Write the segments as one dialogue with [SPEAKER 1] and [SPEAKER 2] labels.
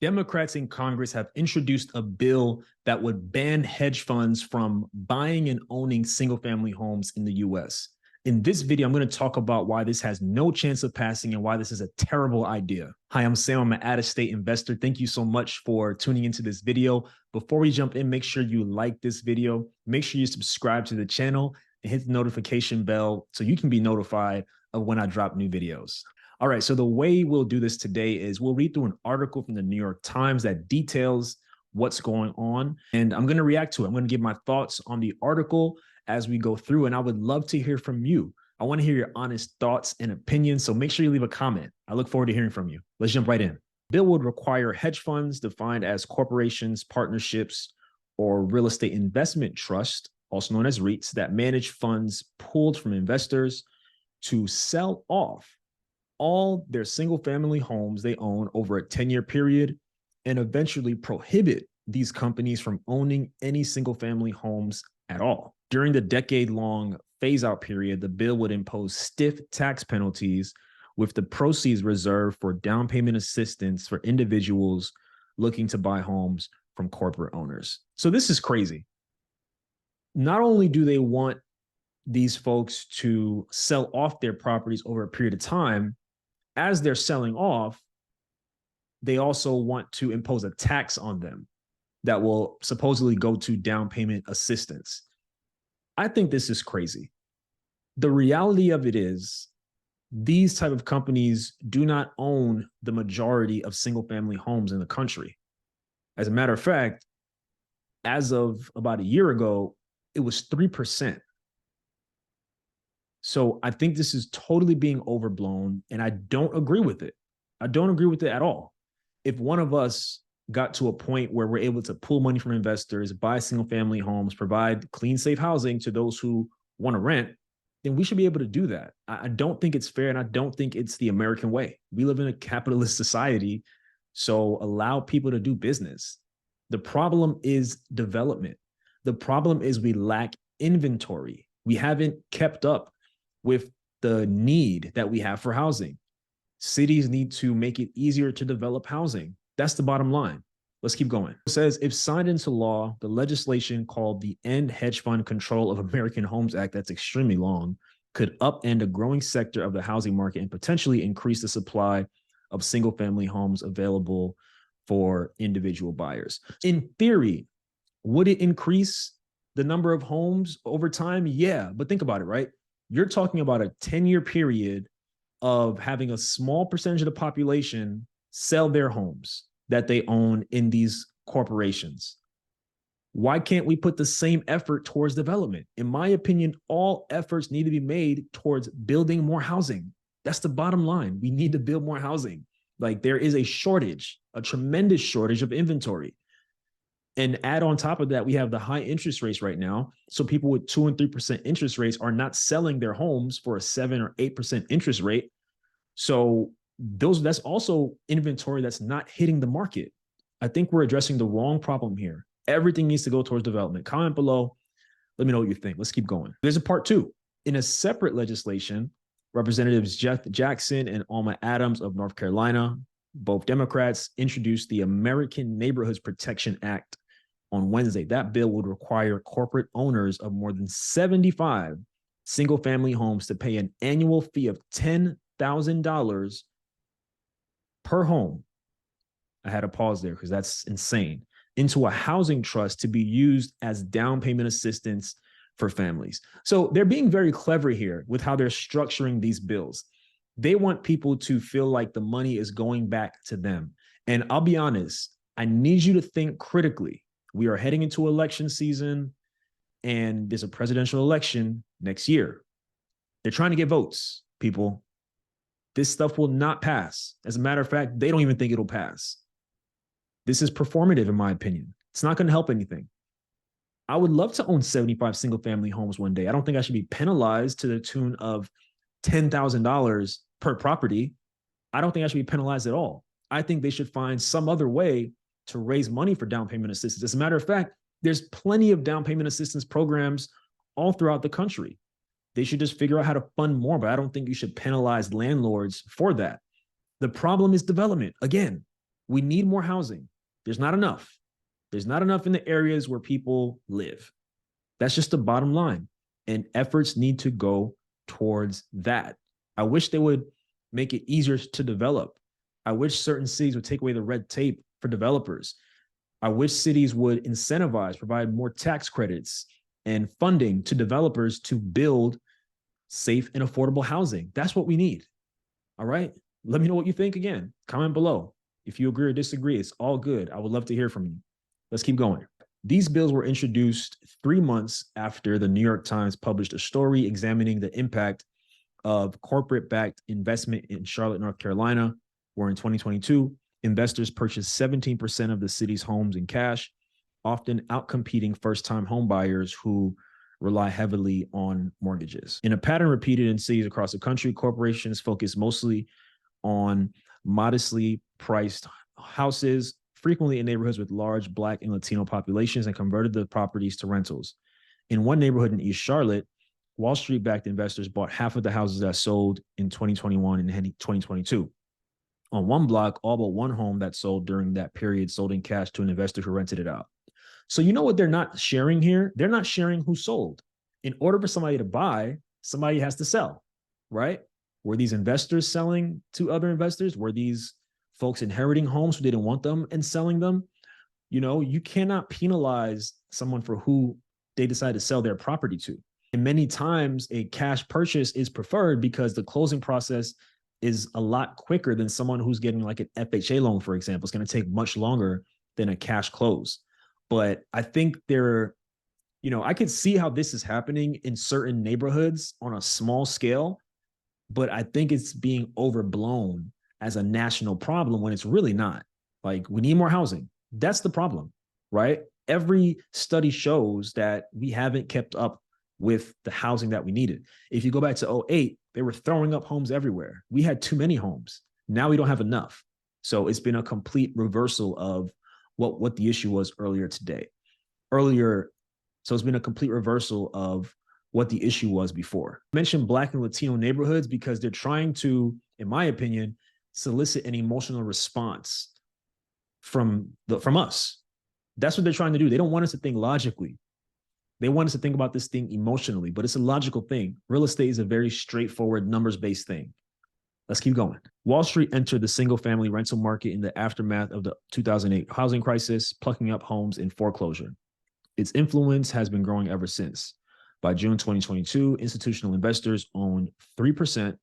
[SPEAKER 1] Democrats in Congress have introduced a bill that would ban hedge funds from buying and owning single-family homes in the US. In this video, I'm going to talk about why this has no chance of passing and why this is a terrible idea. Hi, I'm Sam. I'm an out-of-state investor. Thank you so much for tuning into this video. Before we jump in, make sure you like this video. Make sure you subscribe to the channel and hit the notification bell so you can be notified of when I drop new videos. All right, so the way we'll do this today is we'll read through an article from the New York Times that details what's going on, and I'm going to react to it. I'm going to give my thoughts on the article as we go through, and I would love to hear from you. I want to hear your honest thoughts and opinions, so make sure you leave a comment. I look forward to hearing from you. Let's jump right in. Bill would require hedge funds defined as corporations, partnerships, or real estate investment trusts, also known as REITs, that manage funds pooled from investors to sell off all their single-family homes they own over a 10-year period and eventually prohibit these companies from owning any single-family homes at all. During the decade-long phase-out period, the bill would impose stiff tax penalties with the proceeds reserved for down payment assistance for individuals looking to buy homes from corporate owners. So this is crazy. Not only do they want these folks to sell off their properties over a period of time, as they're selling off, they also want to impose a tax on them that will supposedly go to down payment assistance. I think this is crazy. The reality of it is these type of companies do not own the majority of single-family homes in the country. As a matter of fact, as of about a year ago, it was 3%. So I think this is totally being overblown, and I don't agree with it. I don't agree with it at all. If one of us got to a point where we're able to pull money from investors, buy single-family homes, provide clean, safe housing to those who want to rent, then we should be able to do that. I don't think it's fair, and I don't think it's the American way. We live in a capitalist society, so allow people to do business. The problem is development. The problem is we lack inventory. We haven't kept up with the need that we have for housing. Cities need to make it easier to develop housing. That's the bottom line. Let's keep going. It says, if signed into law, the legislation called the End Hedge Fund Control of American Homes Act, that's extremely long, could upend a growing sector of the housing market and potentially increase the supply of single-family homes available for individual buyers. In theory, would it increase the number of homes over time? Yeah, but think about it, right? You're talking about a 10-year period of having a small percentage of the population sell their homes that they own in these corporations. Why can't we put the same effort towards development? In my opinion, all efforts need to be made towards building more housing. That's the bottom line. We need to build more housing. Like, there is a shortage, a tremendous shortage of inventory. And add on top of that, we have the high interest rates right now. So people with 2 and 3% interest rates are not selling their homes for a 7 or 8% interest rate. So that's also inventory that's not hitting the market. I think we're addressing the wrong problem here. Everything needs to go towards development. Comment below. Let me know what you think. Let's keep going. There's a part 2. In a separate legislation, Representatives Jeff Jackson and Alma Adams of North Carolina, both Democrats, introduced the American Neighborhoods Protection Act on Wednesday. That bill would require corporate owners of more than 75 single-family homes to pay an annual fee of $10,000 per home. I had to pause there because that's insane. Into a housing trust to be used as down payment assistance for families. So they're being very clever here with how they're structuring these bills. They want people to feel like the money is going back to them. And I'll be honest, I need you to think critically. We are heading into election season, and there's a presidential election next year. They're trying to get votes, people. This stuff will not pass. As a matter of fact, they don't even think it'll pass. This is performative, in my opinion. It's not going to help anything. I would love to own 75 single-family homes one day. I don't think I should be penalized to the tune of $10,000 per property. I don't think I should be penalized at all. I think they should find some other way to raise money for down payment assistance. As a matter of fact, there's plenty of down payment assistance programs all throughout the country. They should just figure out how to fund more, but I don't think you should penalize landlords for that. The problem is development. Again, We need more housing. There's not enough. There's not enough in the areas where people live. That's just the bottom line. And efforts need to go towards that. I wish they would make it easier to develop. I wish certain cities would take away the red tape for developers. I wish cities would incentivize, provide more tax credits and funding to developers to build safe and affordable housing. That's what we need. All right. Let me know what you think again. Comment below. If you agree or disagree, it's all good. I would love to hear from you. Let's keep going. These bills were introduced 3 months after the New York Times published a story examining the impact of corporate-backed investment in Charlotte, North Carolina, where in 2022, investors purchased 17% of the city's homes in cash, often outcompeting first-time home buyers who rely heavily on mortgages. In a pattern repeated in cities across the country, corporations focus mostly on modestly priced houses, frequently in neighborhoods with large Black and Latino populations, and converted the properties to rentals. In one neighborhood in East Charlotte, Wall Street-backed investors bought half of the houses that sold in 2021 and 2022. On one block, all but one home that sold during that period sold in cash to an investor who rented it out. So you know what they're not sharing here? They're not sharing who sold. In order for somebody to buy, somebody has to sell, right? Were these investors selling to other investors? Were these folks inheriting homes who didn't want them and selling them? You know, you cannot penalize someone for who they decide to sell their property to. And many times a cash purchase is preferred because the closing process is a lot quicker than someone who's getting like an FHA loan, for example. It's going to take much longer than a cash close. But I think I could see how this is happening in certain neighborhoods on a small scale, but I think it's being overblown as a national problem when it's really not. Like, we need more housing. That's the problem, right? Every study shows that we haven't kept up with the housing that we needed. If you go back to 2008, they were throwing up homes everywhere. We had too many homes. Now we don't have enough. So it's been a complete reversal of what the issue was earlier today. So it's been a complete reversal of what the issue was before. I mentioned Black and Latino neighborhoods because they're trying to, in my opinion, solicit an emotional response from us. That's what they're trying to do. They don't want us to think logically. They want us to think about this thing emotionally, but it's a logical thing. Real estate is a very straightforward, numbers-based thing. Let's keep going. Wall Street entered the single-family rental market in the aftermath of the 2008 housing crisis, plucking up homes in foreclosure. Its influence has been growing ever since. By June 2022, institutional investors owned 3%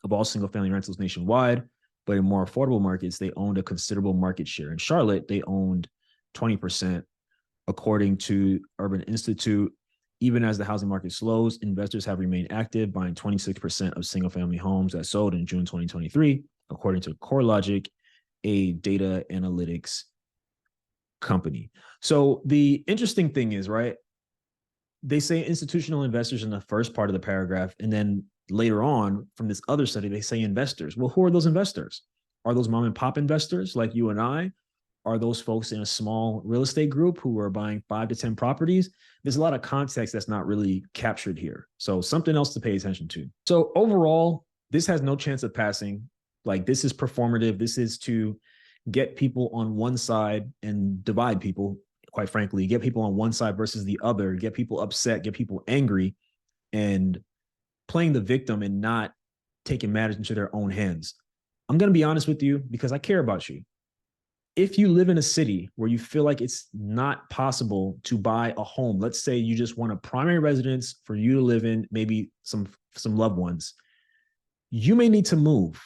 [SPEAKER 1] of all single-family rentals nationwide, but in more affordable markets, they owned a considerable market share. In Charlotte, they owned 20%, according to Urban Institute. Even as the housing market slows, investors have remained active, buying 26% of single-family homes that sold in June 2023, according to CoreLogic, a data analytics company. So the interesting thing is, right, they say institutional investors in the first part of the paragraph, and then later on from this other study, they say investors. Well, who are those investors? Are those mom and pop investors like you and I? Are those folks in a small real estate group who are buying 5 to 10 properties? There's a lot of context that's not really captured here. So something else to pay attention to. So overall, this has no chance of passing. Like, this is performative. This is to get people on one side and divide people, quite frankly, get people on one side versus the other, get people upset, get people angry, and playing the victim and not taking matters into their own hands. I'm going to be honest with you because I care about you. If you live in a city where you feel like it's not possible to buy a home, let's say you just want a primary residence for you to live in, maybe some loved ones, you may need to move.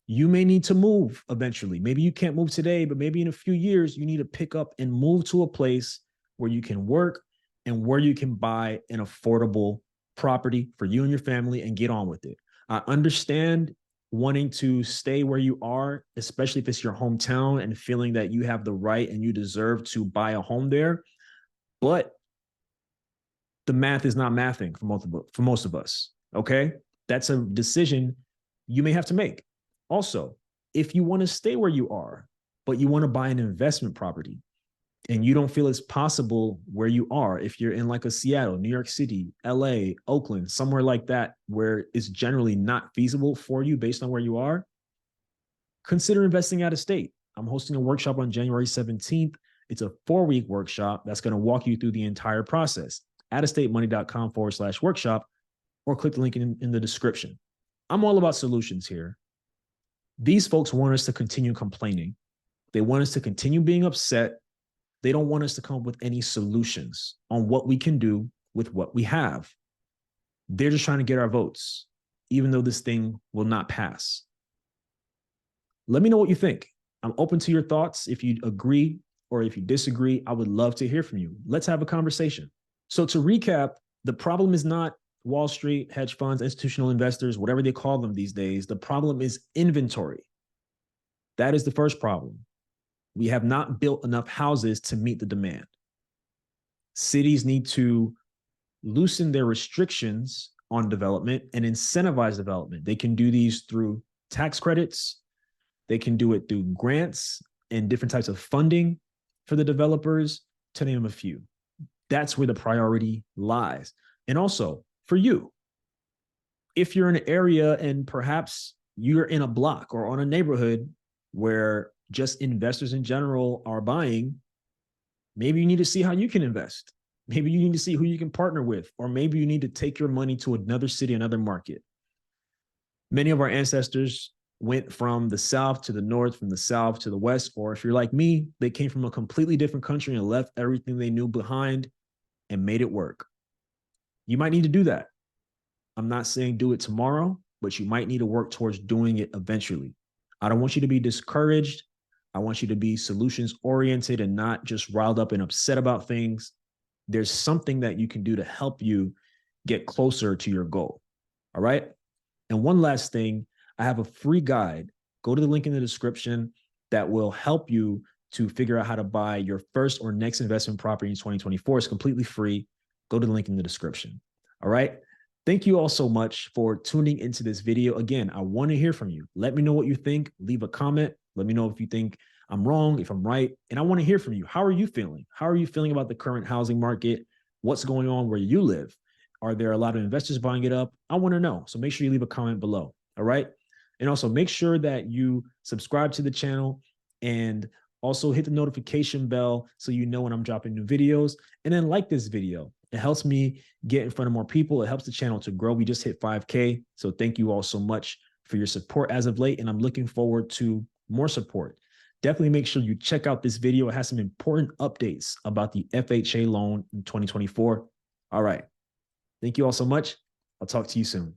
[SPEAKER 1] You may need to move eventually. Maybe you can't move today, but maybe in a few years, you need to pick up and move to a place where you can work and where you can buy an affordable property for you and your family and get on with it. I understand wanting to stay where you are, especially if it's your hometown and feeling that you have the right and you deserve to buy a home there. But the math is not mathing for most of us, okay? That's a decision you may have to make. Also, if you want to stay where you are, but you want to buy an investment property and you don't feel it's possible where you are, if you're in like a Seattle, New York City, LA, Oakland, somewhere like that, where it's generally not feasible for you based on where you are, consider investing out of state. I'm hosting a workshop on January 17th. It's a 4-week workshop that's going to walk you through the entire process. outastatemoney.com/workshop, or click the link in the description. I'm all about solutions here. These folks want us to continue complaining. They want us to continue being upset. They don't want us to come up with any solutions on what we can do with what we have. They're just trying to get our votes, even though this thing will not pass. Let me know what you think. I'm open to your thoughts. If you agree or if you disagree, I would love to hear from you. Let's have a conversation. So to recap, the problem is not Wall Street, hedge funds, institutional investors, whatever they call them these days. The problem is inventory. That is the first problem. We have not built enough houses to meet the demand. Cities need to loosen their restrictions on development and incentivize development. They can do these through tax credits. They can do it through grants and different types of funding for the developers, to name a few. That's where the priority lies. And also for you, if you're in an area and perhaps you're in a block or on a neighborhood where just investors in general are buying, maybe you need to see how you can invest. Maybe you need to see who you can partner with, or maybe you need to take your money to another city, another market. Many of our ancestors went from the South to the North, from the South to the West, or if you're like me, they came from a completely different country and left everything they knew behind and made it work. You might need to do that. I'm not saying do it tomorrow, but you might need to work towards doing it eventually. I don't want you to be discouraged. I want you to be solutions oriented and not just riled up and upset about things. There's something that you can do to help you get closer to your goal. All right. And one last thing, I have a free guide. Go to the link in the description that will help you to figure out how to buy your first or next investment property in 2024. It's completely free. Go to the link in the description. All right. Thank you all so much for tuning into this video. Again, I want to hear from you. Let me know what you think. Leave a comment. Let me know if you think I'm wrong, if I'm right. And I want to hear from you. How are you feeling? How are you feeling about the current housing market? What's going on where you live? Are there a lot of investors buying it up? I want to know. So make sure you leave a comment below. All right. And also make sure that you subscribe to the channel and also hit the notification bell so you know when I'm dropping new videos. And then like this video. It helps me get in front of more people. It helps the channel to grow. We just hit 5K. So thank you all so much for your support as of late. And I'm looking forward to more support. Definitely make sure you check out this video. It has some important updates about the FHA loan in 2024. All right. Thank you all so much. I'll talk to you soon.